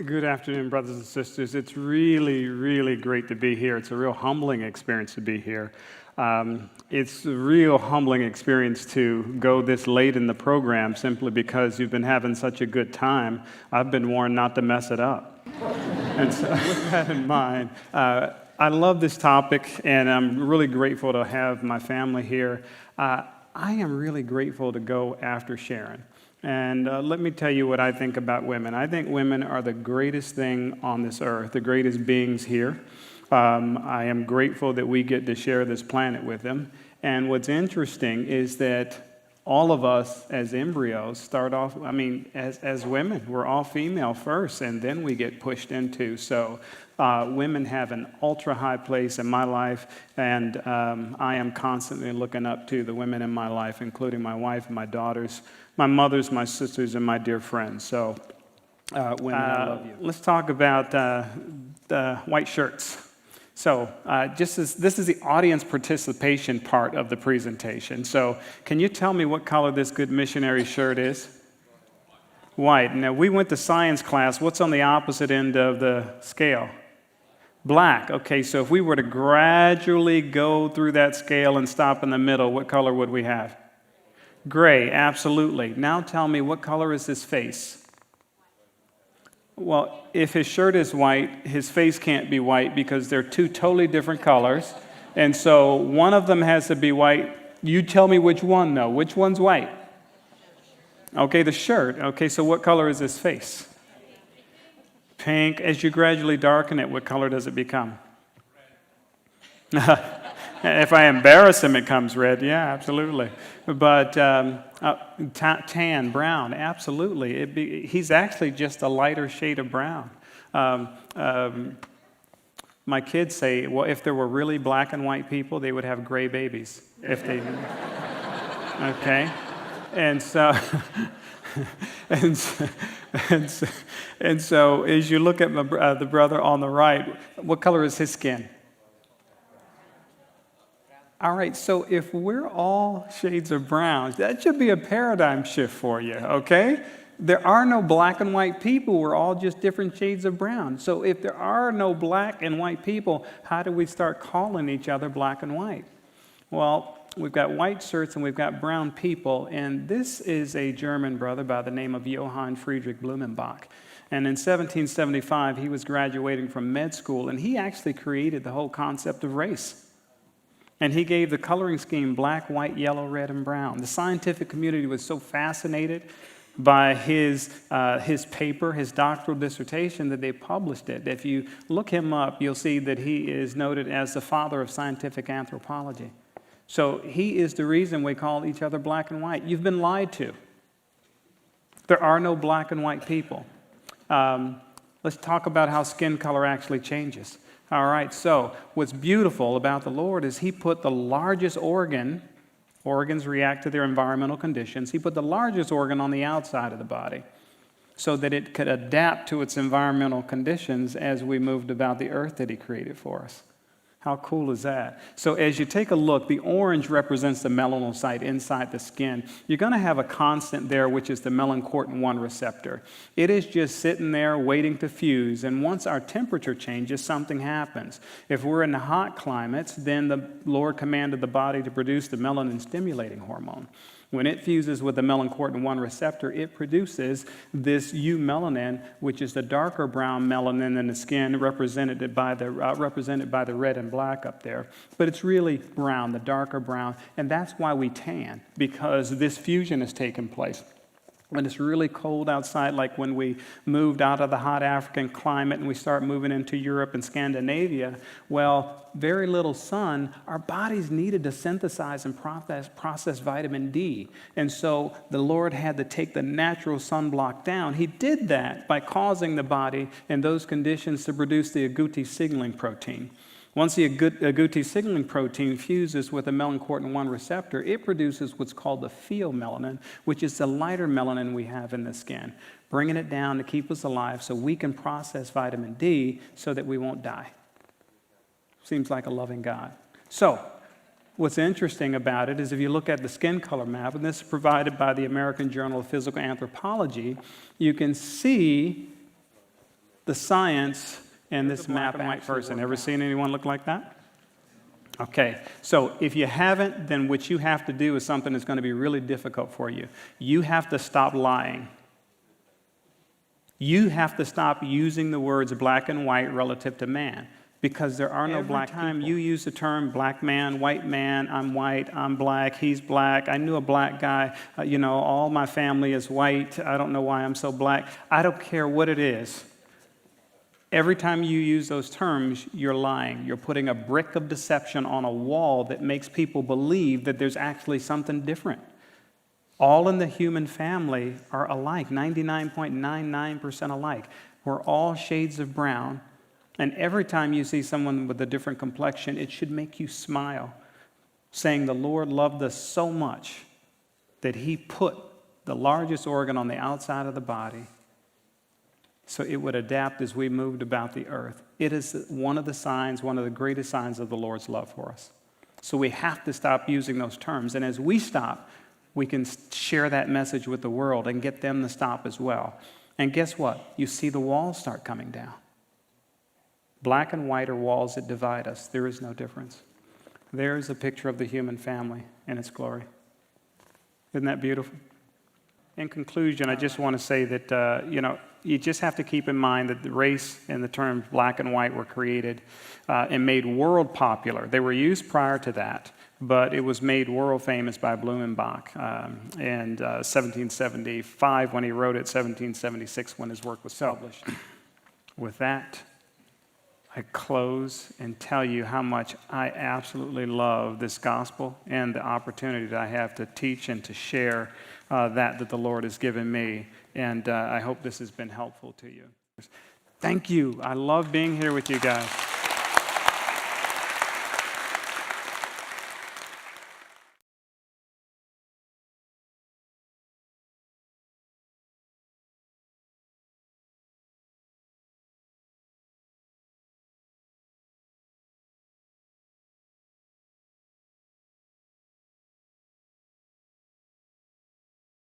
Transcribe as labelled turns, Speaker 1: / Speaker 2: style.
Speaker 1: Good afternoon, brothers and sisters. It's really, really great to be here. It's a real humbling experience to be here. It's a real humbling experience to go this late in the program simply because you've been having such a good time. I've been warned not to mess it up. And so with that in mind, I love this topic, and I'm really grateful to have my family here. I am really grateful to go after Sharon. And let me tell you what I think about women. I think women are the greatest thing on this earth, the greatest beings here. I am grateful that we get to share this planet with them. And what's interesting is that all of us as embryos start off, as women, we're all female first, and then we get pushed into. So women have an ultra-high place in my life, and I am constantly looking up to the women in my life, including my wife and my daughters, my mothers, my sisters, and my dear friends. So women, I love you. Let's talk about the white shirts. So this is the audience participation part of the presentation. So can you tell me what color this Good Missionary shirt is? White. Now, we went to science class. What's on the opposite end of the scale? Black. Okay, so if we were to gradually go through that scale and stop in the middle, what color would we have? Gray, absolutely. Now tell me, what color is his face? Well, if his shirt is white, his face can't be white because they're two totally different colors. And so one of them has to be white. You tell me which one, though. Which one's white? Okay, the shirt. Okay, so what color is his face? Pink. As you gradually darken it, what color does it become? If I embarrass him, it comes red. Yeah, absolutely. But tan, brown, absolutely. He's actually just a lighter shade of brown. My kids say, well, if there were really black and white people, they would have gray babies. Okay? And so, and so as you look at the brother on the right, what color is his skin? All right, so if we're all shades of brown, that should be a paradigm shift for you, okay? There are no black and white people. We're all just different shades of brown. So if there are no black and white people, how do we start calling each other black and white? Well, we've got white shirts and we've got brown people, and this is a German brother by the name of Johann Friedrich Blumenbach. And in 1775, he was graduating from med school, and he actually created the whole concept of race. And he gave the coloring scheme black, white, yellow, red, and brown. The scientific community was so fascinated by his paper, his doctoral dissertation, that they published it. If you look him up, you'll see that he is noted as the father of scientific anthropology. So he is the reason we call each other black and white. You've been lied to. There are no black and white people. Let's talk about how skin color actually changes. All right, so what's beautiful about the Lord is he put the largest organs react to their environmental conditions. He put the largest organ on the outside of the body so that it could adapt to its environmental conditions as we moved about the earth that he created for us. How cool is that? So as you take a look, the orange represents the melanocyte inside the skin. You're going to have a constant there, which is the melanocortin-1 receptor. It is just sitting there waiting to fuse, and once our temperature changes, something happens. If we're in the hot climates, then the Lord commanded the body to produce the melanin-stimulating hormone. When it fuses with the melanocortin-1 receptor, it produces this eumelanin, which is the darker brown melanin in the skin, represented by the red and black up there. But it's really brown, the darker brown, and that's why we tan, because this fusion has taken place. When it's really cold outside, like when we moved out of the hot African climate and we start moving into Europe and Scandinavia, well, very little sun, our bodies needed to synthesize and process vitamin D. And so the Lord had to take the natural sunblock down. He did that by causing the body in those conditions to produce the agouti signaling protein. Once the agouti signaling protein fuses with the melanocortin-1 receptor, it produces what's called the pheomelanin, which is the lighter melanin we have in the skin, bringing it down to keep us alive so we can process vitamin D so that we won't die. Seems like a loving God. So, what's interesting about it is if you look at the skin color map, and this is provided by the American Journal of Physical Anthropology, you can see the science and this map and white person. Ever seen anyone look like that? Okay, so if you haven't, then what you have to do is something that's going to be really difficult for you. You have to stop lying. You have to stop using the words black and white relative to man, because there are no black people. Every time you use the term black man, white man, I'm white, I'm black, he's black, I knew a black guy, all my family is white, I don't know why I'm so black. I don't care what it is. Every time you use those terms, you're lying. You're putting a brick of deception on a wall that makes people believe that there's actually something different. All in the human family are alike, 99.99% alike. We're all shades of brown. And every time you see someone with a different complexion, it should make you smile, saying the Lord loved us so much that he put the largest organ on the outside of the body so it would adapt as we moved about the earth. It is one of the signs, one of the greatest signs of the Lord's love for us. So we have to stop using those terms. And as we stop, we can share that message with the world and get them to stop as well. And guess what? You see the walls start coming down. Black and white are walls that divide us. There is no difference. There's a picture of the human family in its glory. Isn't that beautiful? In conclusion, I just want to say that, you just have to keep in mind that the race and the terms black and white were created and made world popular. They were used prior to that, but it was made world famous by Blumenbach in 1775 when he wrote it, 1776 when his work was published. With that, I close and tell you how much I absolutely love this gospel and the opportunity that I have to teach and to share that the Lord has given me. And I hope this has been helpful to you. Thank you. I love being here with you guys.